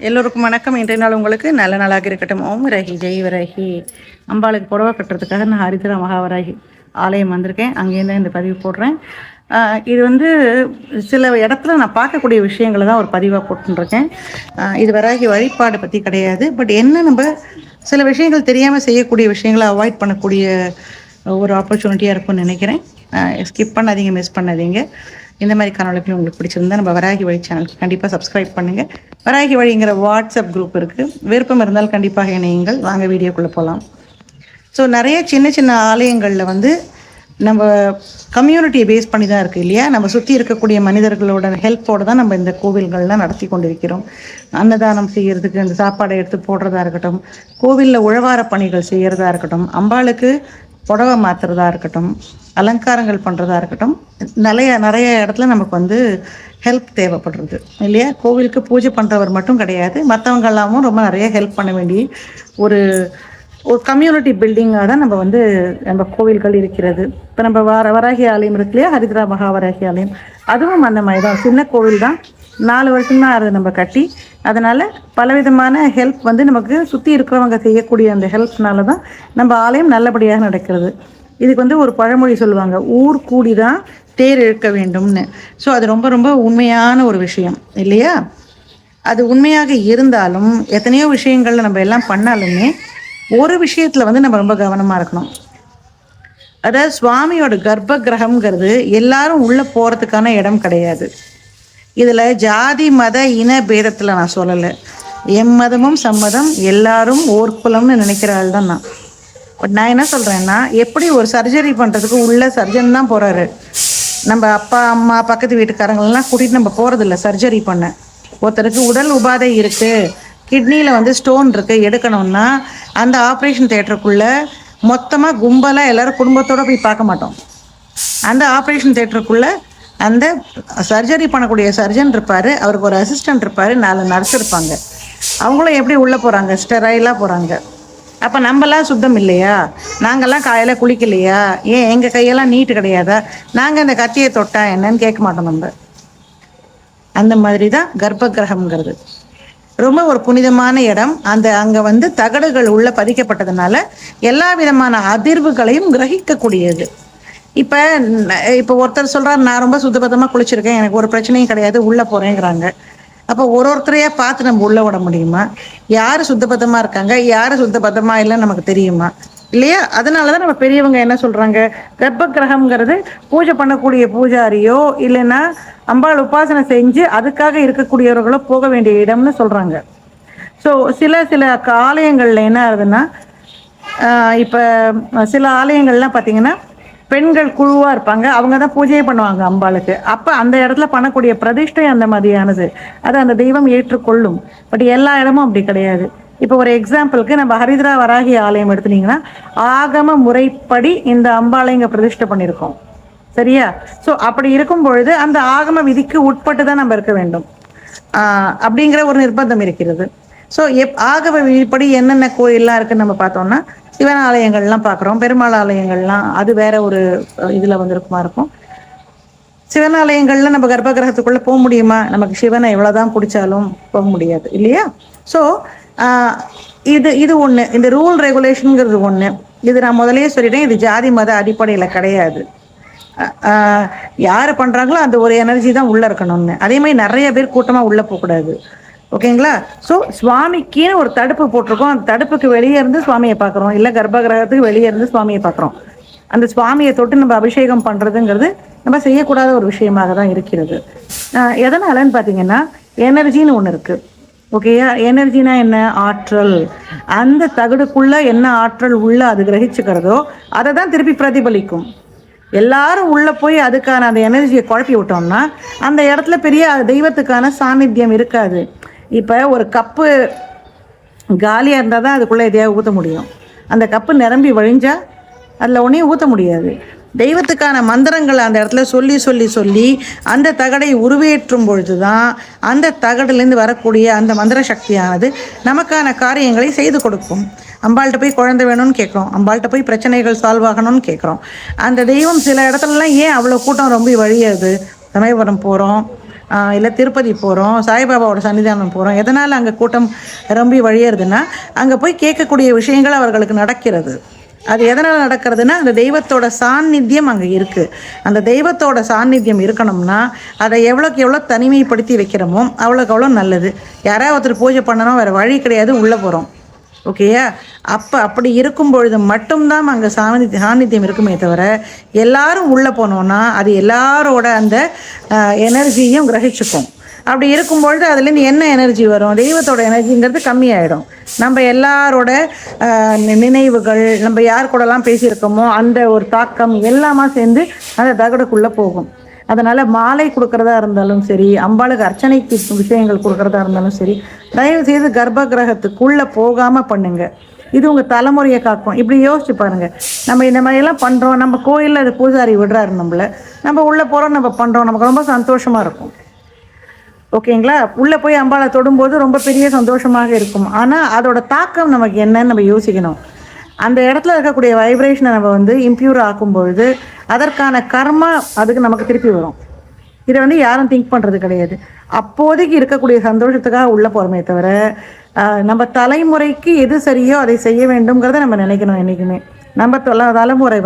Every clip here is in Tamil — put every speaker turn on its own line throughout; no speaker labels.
எல்லோருக்கும் வணக்கம். இன்றைய நாள் உங்களுக்கு நல்ல நாளாக இருக்கட்டும். ஓம் ரஹி ஜெய் வரஹி. அம்பாளுக்கு புடவை கட்டுறதுக்காக நான் ஹரித்ரா மகாவராகி ஆலயம் வந்திருக்கேன். அங்கேருந்து இந்த பதிவு போடுறேன். இது சில இடத்துல நான் பார்க்கக்கூடிய விஷயங்களை தான் ஒரு பதிவாக போட்டுருக்கேன். இது வராகி வழிபாடு பற்றி கிடையாது. பட் என்ன நம்ம சில விஷயங்கள் தெரியாமல் செய்யக்கூடிய விஷயங்களை அவாய்ட் பண்ணக்கூடிய ஒரு ஆப்பர்ச்சுனிட்டியாக இருக்கும்னு நினைக்கிறேன். ஸ்கிப் பண்ணாதீங்க, மிஸ் பண்ணாதீங்க. இந்த மாதிரி காணொலிகள் உங்களுக்கு பிடிச்சிருந்தா நம்ம வராகி வழி சேனலுக்கு கண்டிப்பாக சப்ஸ்கிரைப் பண்ணுங்கள். வராகி வழிங்கிற வாட்ஸ்அப் குரூப் இருக்குது. விருப்பம் இருந்தால் கண்டிப்பாக இணையுங்கள். வாங்க வீடியோக்குள்ளே போகலாம். ஸோ நிறைய சின்ன சின்ன ஆலயங்களில் நம்ம கம்யூனிட்டியை பேஸ் பண்ணி தான் இருக்குது இல்லையா? நம்ம சுற்றி இருக்கக்கூடிய மனிதர்களோட ஹெல்ப்போடு தான் நம்ம இந்த கோவில்கள்லாம் நடத்தி கொண்டிருக்கிறோம். அன்னதானம் செய்கிறதுக்கு அந்த சாப்பாடை எடுத்து போடுறதா இருக்கட்டும், கோவிலில் உழவார பணிகள் செய்கிறதா இருக்கட்டும், அம்பாளுக்கு புடவை மாற்றுறதா இருக்கட்டும், அலங்காரங்கள் பண்ணுறதா இருக்கட்டும், நிறைய இடத்துல நமக்கு ஹெல்ப் தேவைப்படுறது இல்லையா? கோவிலுக்கு பூஜை பண்ணுறவர் மட்டும் கிடையாது, மற்றவங்க எல்லாமும் ரொம்ப நிறைய ஹெல்ப் பண்ண வேண்டிய ஒரு ஒரு கம்யூனிட்டி பில்டிங்காக தான் நம்ம கோவில்கள் இருக்கிறது. இப்போ நம்ம வராகி ஆலயம் இருக்கு இல்லையா, ஹரித்ரா மகாவராகி ஆலயம், அதுவும் அந்த மாதிரி தான். சின்ன கோவில் தான், 4 வருஷம்தான் அதை நம்ம கட்டி. அதனால் பலவிதமான ஹெல்ப் நமக்கு சுற்றி இருக்கிறவங்க செய்யக்கூடிய அந்த ஹெல்ப்னால தான் நம்ம ஆலயம் நல்லபடியாக நடக்கிறது. இதுக்கு ஒரு பழமொழி சொல்லுவாங்க, ஊர் கூடி தான் தேர் இழுக்க வேண்டும்னு. ஸோ அது ரொம்ப ரொம்ப உண்மையான ஒரு விஷயம் இல்லையா? அது உண்மையாக இருந்தாலும் எத்தனையோ விஷயங்கள்ல நம்ம எல்லாம் பண்ணாலுமே ஒரு விஷயத்தில் நம்ம ரொம்ப கவனமாக இருக்கணும். அதாவது சுவாமியோட கர்ப்ப கிரகம்ங்கிறது எல்லாரும் உள்ளே போகிறதுக்கான இடம் கிடையாது. இதில் ஜாதி மத இன பேதத்தில் நான் சொல்லலை. எம்மதமும் சம்மதம், எல்லாரும் ஓர்குலம்னு நினைக்கிற ஆள் தான் நான். பட் நான் என்ன சொல்கிறேன்னா, எப்படி ஒரு சர்ஜரி பண்ணுறதுக்கு உள்ள சர்ஜன் தான் போகிறாரு. நம்ம அப்பா அம்மா பக்கத்து வீட்டுக்காரங்களெலாம் கூட்டிகிட்டு நம்ம போகிறதில்ல சர்ஜரி பண்ண. ஒருத்தருக்கு உடல் உபாதை இருக்குது, கிட்னியில் ஸ்டோன் இருக்குது, எடுக்கணும்னா அந்த ஆப்ரேஷன் தியேட்டருக்குள்ளே மொத்தமாக கும்பலாக எல்லோரும் குடும்பத்தோடு போய் பார்க்க மாட்டோம். அந்த ஆப்ரேஷன் தியேட்டருக்குள்ளே அந்த சர்ஜரி பண்ணக்கூடிய சர்ஜன் இருப்பார், அவருக்கு ஒரு அசிஸ்டண்ட் இருப்பார், 4 நர்ஸ் இருப்பாங்க. அவங்களும் எப்படி உள்ளே போகிறாங்க? ஸ்டெரைலாக போகிறாங்க. அப்போ நம்மலாம் சுத்தம் இல்லையா? நாங்கள்லாம் காலையில் குளிக்கலையா? ஏன் எங்கள் கையெல்லாம் நீட்டு கிடையாதா? நாங்கள் அந்த கத்தியை தொட்டா என்னன்னு கேட்க மாட்டோம் நம்ம. அந்த மாதிரி தான் கர்ப்ப கிரகம்ங்கிறது ரொம்ப ஒரு புனிதமான இடம். அங்கே தகடுகள் உள்ள பதிக்கப்பட்டதுனால எல்லா விதமான அதிர்வுகளையும் கிரகிக்கக்கூடியது. இப்போ ஒருத்தர் சொல்கிறார், நான் ரொம்ப சுத்தபத்தமாக குளிச்சிருக்கேன், எனக்கு ஒரு பிரச்சனையும் கிடையாது, உள்ளே போகிறேங்கிறாங்க. அப்போ ஒருத்தரையாக பார்த்து நம்ம உள்ளே விட முடியுமா? யார் சுத்தபத்தமாக இருக்காங்க, யார் சுத்தபத்தமாக இல்லைன்னு நமக்கு தெரியுமா? இல்லையா? அதனால தான் நம்ம பெரியவங்க என்ன சொல்கிறாங்க, கர்ப்ப கிரகம்ங்கிறது பூஜை பண்ணக்கூடிய பூஜாரியோ இல்லைன்னா அம்பாள் உபாசனை செஞ்சு அதுக்காக இருக்கக்கூடியவர்களோ போக வேண்டிய இடம்னு சொல்கிறாங்க. ஸோ சில ஆலயங்களில் என்ன ஆகுதுன்னா, இப்போ சில ஆலயங்கள்லாம் பார்த்திங்கன்னா பெண்கள் குழுவாக இருப்பாங்க, அவங்க தான் பூஜையே பண்ணுவாங்க அம்பாளுக்கு. அப்போ அந்த இடத்துல பண்ணக்கூடிய பிரதிஷ்டை அந்த மாதிரியானது, அதை அந்த தெய்வம் ஏற்றுக்கொள்ளும். பட் எல்லா இடமும் அப்படி கிடையாது. இப்போ ஒரு எக்ஸாம்பிளுக்கு நம்ம ஹரித்ரா வராகி ஆலயம் எடுத்துனீங்கன்னா ஆகம முறைப்படி இந்த அம்பாளை இங்கே பிரதிஷ்டை பண்ணியிருக்கோம், சரியா? ஸோ அப்படி இருக்கும் பொழுது அந்த ஆகம விதிக்கு உட்பட்டு தான் நம்ம இருக்க வேண்டும் அப்படிங்கிற ஒரு நிர்பந்தம் இருக்கிறது. ஸோ ஆகம விதிப்படி என்னென்ன கோயிலெலாம் இருக்குன்னு நம்ம பார்த்தோம்னா, சிவன் ஆலயங்கள்லாம் பார்க்குறோம், பெருமாள் ஆலயங்கள்லாம் அது வேற ஒரு இதில் இருக்கும். சிவன் ஆலயங்கள்ல நம்ம கர்ப்ப கிரகத்துக்குள்ளே போக முடியுமா? நமக்கு சிவனை எவ்வளோதான் பிடிச்சாலும் போக முடியாது இல்லையா? ஸோ இது ஒன்று, இந்த ரூல் ரெகுலேஷனுங்கிறது ஒன்று. இது நான் முதலையே சொல்லிட்டேன், இது ஜாதி மத அடிப்படையில் கிடையாது. யார் பண்ணுறாங்களோ அந்த ஒரு எனர்ஜி தான் உள்ளே இருக்கணும்னு. அதே மாதிரி நிறைய பேர் கூட்டமாக உள்ளே போகக்கூடாது, ஓகேங்களா? ஸோ சுவாமிக்கு ஒரு தடுப்பு போட்டிருக்கோம். அந்த தடுப்புக்கு வெளியே இருந்து சுவாமியை பார்க்குறோம், இல்லை கர்ப்ப கிரகத்துக்கு வெளியே இருந்து சுவாமியை பார்க்குறோம். அந்த சுவாமியை தொட்டு நம்ம அபிஷேகம் பண்ணுறதுங்கிறது நம்ம செய்யக்கூடாத ஒரு விஷயமாக தான் இருக்கிறது. எதனாலன்னு பார்த்தீங்கன்னா, எனர்ஜின்னு ஒன்று இருக்குது, ஓகேயா? எனர்ஜினா என்ன? ஆற்றல். அந்த தகடுக்குள்ளே என்ன ஆற்றல் உள்ள அது கிரகிச்சுக்கிறதோ அதை தான் திருப்பி பிரதிபலிக்கும். எல்லாரும் உள்ளே போய் அதுக்கான அந்த எனர்ஜியை குழப்பி விட்டோம்னா அந்த இடத்துல பெரிய தெய்வத்துக்கான சாநித்தியம் இருக்காது. இப்போ ஒரு கப்பு காலியாக இருந்தால் தான் அதுக்குள்ளே எதையாவது ஊற்ற முடியும். அந்த கப்பு நிரம்பி வழிஞ்சால் அதில் ஒன்றையும் ஊற்ற முடியாது. தெய்வத்துக்கான மந்திரங்களை அந்த இடத்துல சொல்லி சொல்லி சொல்லி அந்த தகடை உருவேற்றும் பொழுது தான் அந்த தகடுலேருந்து வரக்கூடிய அந்த மந்திர சக்தியானது நமக்கான காரியங்களை செய்து கொடுக்கும். அம்பாள்கிட்ட போய் குழந்தை வேணும்னு கேட்குறோம், அம்பாள்கிட்ட போய் பிரச்சனைகள் சால்வ் ஆகணும்னு கேட்குறோம். அந்த தெய்வம் சில இடத்துலலாம் ஏன் அவ்வளோ கூட்டம் ரொம்ப வழியாது? சமயபுரம் போகிறோம், இல்லை திருப்பதி போகிறோம், சாய்பாபாவோட சன்னிதானம் போகிறோம், எதனால் அங்கே கூட்டம் ரொம்ப வழியறதுன்னா அங்கே போய் கேட்கக்கூடிய விஷயங்கள் அவர்களுக்கு நடக்கிறது. அது எதனால் நடக்கிறதுனா அந்த தெய்வத்தோட சாநித்தியம் அங்கே இருக்குது. அந்த தெய்வத்தோட சாநித்தியம் இருக்கணும்னா அதை எவ்வளோக்கு எவ்வளோ தனிமைப்படுத்தி வைக்கிறோமோ அவ்வளோக்கு அவ்வளோ நல்லது. யாராவது ஒருத்தர் பூஜை பண்ணணும், வேறு வழி கிடையாது, உள்ளே போகிறோம். ஓகேயா? அப்படி இருக்கும் பொழுது மட்டும்தான் அங்கே சாநித்தியம் இருக்குமே தவிர எல்லாரும் உள்ளே போனோன்னா அது எல்லாரோட அந்த எனர்ஜியும் கிரகிச்சுக்கும். அப்படி இருக்கும்பொழுது அதுலேருந்து என்ன எனர்ஜி வரும்? தெய்வத்தோட எனர்ஜிங்கிறது கம்மியாயிடும். நம்ம எல்லாரோட நினைவுகள், நம்ம யார் கூடலாம் பேசியிருக்கோமோ அந்த ஒரு தாக்கம் எல்லாமே சேர்ந்து அந்த தகடுக்குள்ளே போகும். அதனால் மாலை கொடுக்குறதா இருந்தாலும் சரி, அம்பாளுக்கு அர்ச்சனைக்கு விஷயங்கள் கொடுக்குறதா இருந்தாலும் சரி, தயவு செய்து கர்ப்ப கிரகத்துக்குள்ளே போகாமல் பண்ணுங்க. இது உங்கள் தலைமுறையை காக்கும். இப்படி யோசிச்சு பாருங்கள். நம்ம இந்த மாதிரியெல்லாம் பண்ணுறோம், நம்ம கோயிலில் அது பூஜாரி விடுறாரு நம்மளை, நம்ம உள்ளே போகிறோம், நம்ம பண்ணுறோம், நமக்கு ரொம்ப சந்தோஷமாக இருக்கும். ஓகேங்களா? உள்ளே போய் அம்பாளை தொடும்போது ரொம்ப பெரிய சந்தோஷமாக இருக்கும். ஆனால் அதோட தாக்கம் நமக்கு என்னன்னு நம்ம யோசிக்கணும். அந்த இடத்துல இருக்கக்கூடிய வைப்ரேஷனை நம்ம இம்ப்யூர் ஆக்கும்பொழுது அதற்கான கர்மா அதுக்கு நமக்கு திருப்பி வரும். இதை யாரும் திங்க் பண்ணுறது கிடையாது. அப்போதைக்கு இருக்கக்கூடிய சந்தோஷத்துக்காக உள்ளே போகிறோமே தவிர நம்ம தலைமுறைக்கு எது சரியோ அதை செய்ய வேண்டும்ங்கிறத நம்ம நினைக்கணும். என்றைக்குமே நம்ம தலைமுறை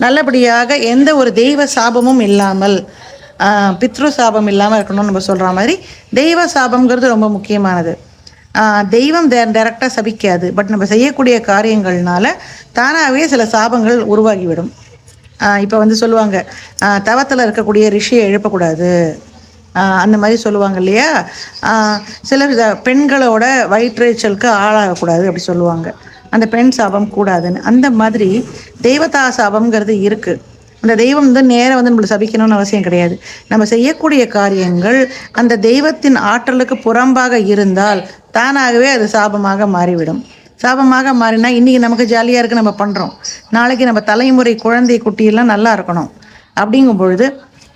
நல்லபடியாக எந்த ஒரு தெய்வ சாபமும் இல்லாமல், பித்ரு சாபம் இல்லாமல் இருக்கணும்னு நம்ம சொல்கிற மாதிரி தெய்வ சாபம்ங்கிறது ரொம்ப முக்கியமானது. தெய்வம் டைரெக்டாக சபிக்காது, பட் நம்ம செய்யக்கூடிய காரியங்கள்னால தானாகவே சில சாபங்கள் உருவாகிவிடும். இப்போ சொல்லுவாங்க, தவத்தில் இருக்கக்கூடிய ரிஷியை எழுப்பக்கூடாது, அந்த மாதிரி சொல்லுவாங்க இல்லையா? சில பெண்களோட வயிற்றுச்சலுக்கு ஆளாகக்கூடாது அப்படி சொல்லுவாங்க. அந்த பெண் சாபம் கூடாதுன்னு. அந்த மாதிரி தெய்வதா சாபம்ங்கிறது இருக்குது. அந்த தெய்வம் நேரம் நம்மளை சபிக்கணும்னு அவசியம் கிடையாது. நம்ம செய்யக்கூடிய காரியங்கள் அந்த தெய்வத்தின் ஆற்றலுக்கு புறம்பாக இருந்தால் தானாகவே அது சாபமாக மாறிவிடும். சாபமாக மாறினா இன்றைக்கி நமக்கு ஜாலியாக இருக்குது, நம்ம பண்ணுறோம், நாளைக்கு நம்ம தலைமுறை குழந்தை குட்டியெல்லாம் நல்லா இருக்கணும். அப்படிங்கும் பொழுது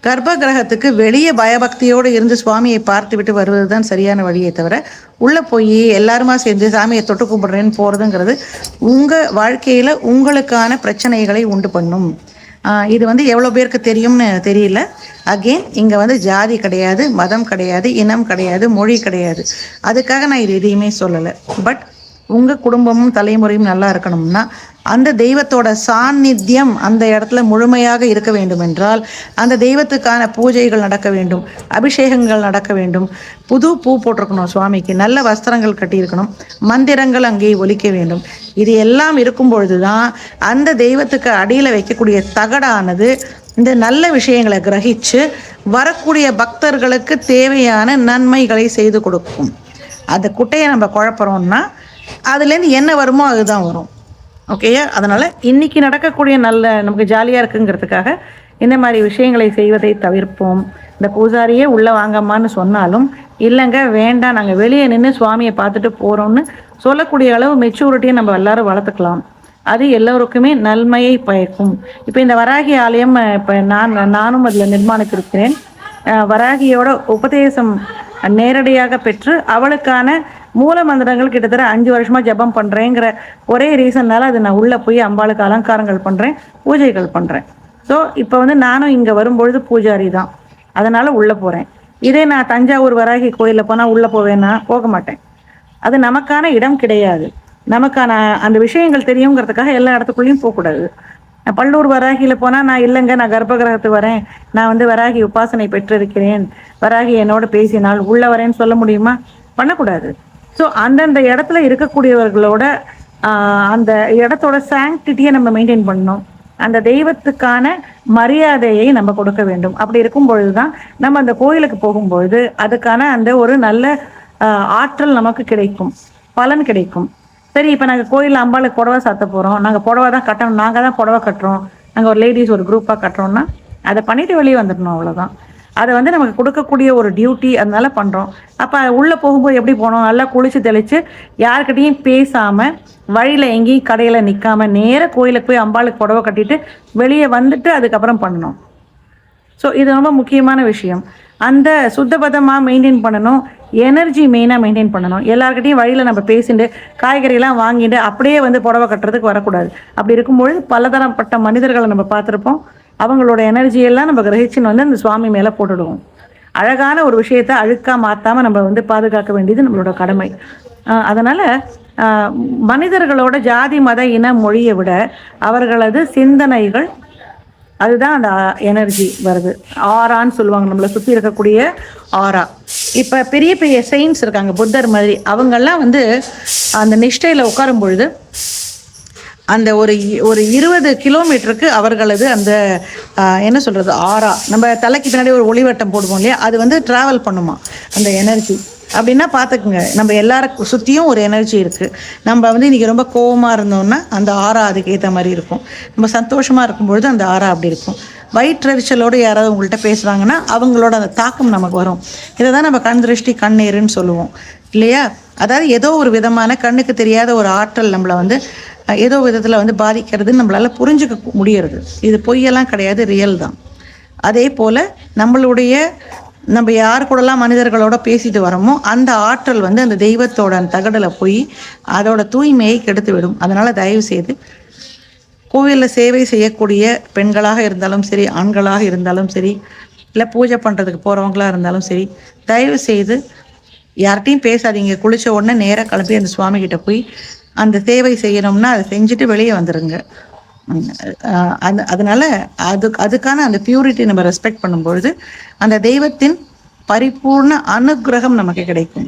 கர்ப்ப கிரகத்துக்கு வெளியே பயபக்தியோடு இருந்து சுவாமியை பார்த்து விட்டு வருவது தான் சரியான வழியை தவிர உள்ளே போய் எல்லாருமா சேர்ந்து சாமியை தொட்டு கும்பிட்றேன்னு போகிறதுங்கிறது உங்கள் வாழ்க்கையில் உங்களுக்கான பிரச்சனைகளை உண்டு பண்ணும். இது எவ்வளோ பேருக்கு தெரியும்னு தெரியல. அகெயின் இங்கே ஜாதி கிடையாது, மதம் கிடையாது, இனம் கிடையாது, மொழி கிடையாது. அதுக்காக நான் இது எதையுமே சொல்லலை. பட் உங்கள் குடும்பமும் தலைமுறையும் நல்லா இருக்கணும்னா அந்த தெய்வத்தோட சாநித்தியம் அந்த இடத்துல முழுமையாக இருக்க வேண்டும் என்றால் அந்த தெய்வத்துக்கான பூஜைகள் நடக்க வேண்டும், அபிஷேகங்கள் நடக்க வேண்டும், புது பூ போட்டிருக்கணும், சுவாமிக்கு நல்ல வஸ்திரங்கள் கட்டியிருக்கணும், மந்திரங்கள் அங்கே ஒலிக்க வேண்டும். இது எல்லாம் இருக்கும் பொழுது தான் அந்த தெய்வத்துக்கு அடியில் வைக்கக்கூடிய தகடானது இந்த நல்ல விஷயங்களை கிரகித்து வரக்கூடிய பக்தர்களுக்கு தேவையான நன்மைகளை செய்து கொடுக்கும். அந்த குட்டையை நம்ம குழப்பறோம்னா அதுலேருந்து என்ன வருமோ அதுதான் வரும். ஓகேயா? அதனால் இன்றைக்கி நடக்கக்கூடிய நமக்கு ஜாலியாக இருக்குங்கிறதுக்காக இந்த மாதிரி விஷயங்களை செய்வதை தவிர்ப்போம். இந்த பூஜாரியே உள்ளே வாங்கம்மான்னு சொன்னாலும் இல்லைங்க வேண்டாம், நாங்கள் வெளியே நின்று சுவாமியை பார்த்துட்டு போகிறோம்னு சொல்லக்கூடிய அளவு மெச்சூரிட்டியை நம்ம எல்லோரும் வளர்த்துக்கலாம். அது எல்லோருக்குமே நன்மையை பயக்கும். இப்போ இந்த வராகி ஆலயம் இப்போ நானும் அதில் நிர்மாணித்திருக்கிறேன். வராகியோட உபதேசம் நேரடியாக பெற்று அவளுக்கான மூல மந்திரங்கள் கிட்டத்தட்ட 5 வருஷமாக ஜபம் பண்ணுறேங்கிற ஒரே ரீசன்னால அது நான் உள்ளே போய் அம்பாளுக்கு அலங்காரங்கள் பண்ணுறேன், பூஜைகள் பண்ணுறேன். ஸோ இப்போ நானும் இங்கே வரும்பொழுது பூஜாரி தான், அதனால் உள்ளே போகிறேன். இதே நான் தஞ்சாவூர் வராகி கோயிலில் போனால் உள்ளே போவேன்னா போக மாட்டேன். அது நமக்கான இடம் கிடையாது. நமக்கான அந்த விஷயங்கள் தெரியுங்கிறதுக்காக எல்லா இடத்துக்குள்ளேயும் போகக்கூடாது. பல்லூர் வராகியில் போனால் நான் இல்லைங்க, நான் கர்ப்பகிரகத்துக்கு வரேன், நான் வராகி உபாசனை பெற்றிருக்கிறேன், வராகி என்னோட பேசினால் உள்ளே வரேன்னு சொல்ல முடியுமா? பண்ணக்கூடாது. ஸோ அந்தந்த இடத்துல இருக்கக்கூடியவர்களோட அந்த இடத்தோட சாங்டிட்டியை நம்ம மெயின்டைன் பண்ணணும். அந்த தெய்வத்துக்கான மரியாதையை நம்ம கொடுக்க வேண்டும். அப்படி இருக்கும் பொழுது தான் நம்ம அந்த கோயிலுக்கு போகும்பொழுது அதுக்கான அந்த ஒரு நல்ல ஆற்றல் நமக்கு கிடைக்கும், பலன் கிடைக்கும். சரி, இப்போ நாங்கள் கோயிலில் அம்பாளுக்கு புடவை சாத்த போகிறோம், நாங்கள் புடவை தான் கட்டணும், நாங்கள் தான் புடவை கட்டுறோம், நாங்கள் ஒரு லேடிஸ் ஒரு குரூப்பாக கட்டுறோம்னா அதை பண்ணிவிட்டு வெளியே வந்துடணும், அவ்வளோதான். அதை நமக்கு கொடுக்கக்கூடிய ஒரு டியூட்டி, அதனால பண்ணுறோம். அப்போ உள்ளே போகும்போது எப்படி போகணும்? நல்லா குளித்து தெளித்து யாருக்கிட்டையும் பேசாமல் வழியில் எங்கேயும் கடையில் நிற்காமல் நேராக கோயிலுக்கு போய் அம்பாளுக்கு புடவை கட்டிட்டு வெளியே வந்துட்டு அதுக்கப்புறம் பண்ணணும். ஸோ இது ரொம்ப முக்கியமான விஷயம். அந்த சுத்தபதமாக மெயின்டைன் பண்ணணும். எனர்ஜி மெயினாக மெயின்டைன் பண்ணணும். எல்லாருக்கிட்டையும் வழியில் நம்ம பேசிட்டு காய்கறியெல்லாம் வாங்கிட்டு அப்படியே புடவை கட்டுறதுக்கு வரக்கூடாது. அப்படி இருக்கும்பொழுது பலதரப்பட்ட மனிதர்களை நம்ம பார்த்துருப்போம். அவங்களோட எனர்ஜியெல்லாம் நம்ம கிரகிச்சுன்னு அந்த சுவாமி மேலே போட்டுடுவோம். அழகான ஒரு விஷயத்தை அழுக்காக மாற்றாமல் நம்ம வந்து பாதுகாக்க வேண்டியது நம்மளோட கடமை. அதனால் மனிதர்களோட ஜாதி மத இன மொழியை விட அவர்களது சிந்தனைகள், அதுதான் அந்த எனர்ஜி வருது. ஆரான்னு சொல்லுவாங்க, நம்மளை சுற்றி இருக்கக்கூடிய ஆரா. இப்போ பெரிய பெரிய செயின்ஸ் இருக்காங்க, புத்தர் மாதிரி, அவங்கெல்லாம் வந்து அந்த நிஷ்டையில் உட்காரும் பொழுது அந்த ஒரு 20 கிலோமீட்டருக்கு அவர்களது அந்த என்ன சொல்கிறது, ஆரா, நம்ம தலைக்கு பின்னாடி ஒரு ஒளிவட்டம் போடுவோம் இல்லையா, அது வந்து ட்ராவல் பண்ணுமா அந்த எனர்ஜி. அப்படின்னா பார்த்துக்குங்க, நம்ம எல்லாரும் சுற்றியும் ஒரு எனர்ஜி இருக்குது. நம்ம வந்து இன்றைக்கி ரொம்ப கோவமாக இருந்தோம்னா அந்த ஆரா அதுக்கு ஏற்ற மாதிரி இருக்கும். நம்ம சந்தோஷமாக இருக்கும்பொழுது அந்த ஆரா அப்படி இருக்கும். வயிற்றெரிச்சலோடு யாராவது உங்கள்கிட்ட பேசுகிறாங்கன்னா அவங்களோட அந்த தாக்கம் நமக்கு வரும். இதை தான் நம்ம கண் திருஷ்டி கண்ணேருன்னு சொல்லுவோம் இல்லையா. அதாவது ஏதோ ஒரு விதமான கண்ணுக்கு தெரியாத ஒரு ஆற்றல் நம்மளை வந்து ஏதோ விதத்தில் வந்து பாதிக்கிறதுன்னு நம்மளால் புரிஞ்சுக்க முடியறது. இது பொய்யெல்லாம் கிடையாது, ரியல் தான். அதே போல் நம்ம யார் கூடலாம் மனிதர்களோட பேசிட்டு வரோமோ அந்த ஆற்றல் வந்து அந்த தெய்வத்தோட அந்த தகடில் போய் அதோட தூய்மையை கெடுத்து விடும். அதனால் தயவு செய்து கோவிலில் சேவை செய்யக்கூடிய பெண்களாக இருந்தாலும் சரி, ஆண்களாக இருந்தாலும் சரி, இல்லை பூஜை பண்ணுறதுக்கு போகிறவங்களாக இருந்தாலும் சரி, தயவு செய்து யார்கிட்டையும் பேசாதீங்க. குளித்த உடனே நேராக கிளம்பி அந்த சுவாமிகிட்ட போய் அந்த சேவை செய்யணும்னா அதை செஞ்சுட்டு வெளியே வந்துடுங்க. அதனால அதுக்கான அந்த பியூரிட்டி நம்ம ரெஸ்பெக்ட் பண்ணும்பொழுது அந்த தெய்வத்தின் பரிபூர்ண அனுகிரகம் நமக்கு கிடைக்கும்.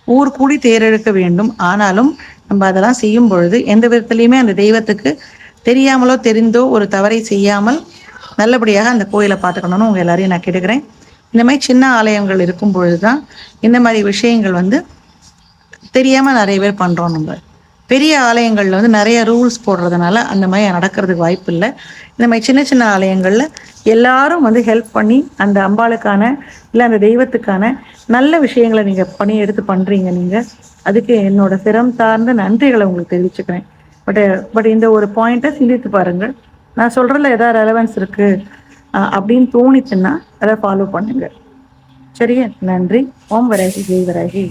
ஊர் கூடி தேரெழுக்க வேண்டும். ஆனாலும் நம்ம அதெல்லாம் செய்யும் பொழுது எந்த விதத்துலையுமே அந்த தெய்வத்துக்கு தெரியாமலோ தெரிந்தோ ஒரு தவறை செய்யாமல் நல்லபடியாக அந்த கோயிலை பார்த்துக்கணும்னு உங்கள் எல்லாரையும் நான் கேட்டுக்கிறேன். இந்த மாதிரி சின்ன ஆலயங்கள் இருக்கும் பொழுது தான் இந்த மாதிரி விஷயங்கள் வந்து தெரியாமல் நிறைய பேர் பண்ணுறோம். நம்ம பெரிய ஆலயங்களில் வந்து நிறைய ரூல்ஸ் போடுறதுனால அந்த மாதிரி நடக்கிறதுக்கு வாய்ப்பு இல்லை. இந்த மாதிரி சின்ன சின்ன ஆலயங்களில் எல்லாரும் வந்து ஹெல்ப் பண்ணி அந்த அம்பாளுக்கான இல்லை அந்த தெய்வத்துக்கான நல்ல விஷயங்களை நீங்கள் பண்ணி எடுத்து பண்ணுறீங்க. நீங்கள் அதுக்கு என்னோட சிரம் சார்ந்த நன்றிகளை உங்களுக்கு தெரிவிச்சுக்கிறேன். பட் இந்த ஒரு பாயிண்ட்டை சிந்தித்து பாருங்கள். நான் சொல்கிறதுல எதாவது ரெலவன்ஸ் இருக்குது அப்படின்னு தோணிச்சுன்னா அதை ஃபாலோ பண்ணுங்கள். சரியா? நன்றி. ஓம் வராகி, ஜெய் வராகி.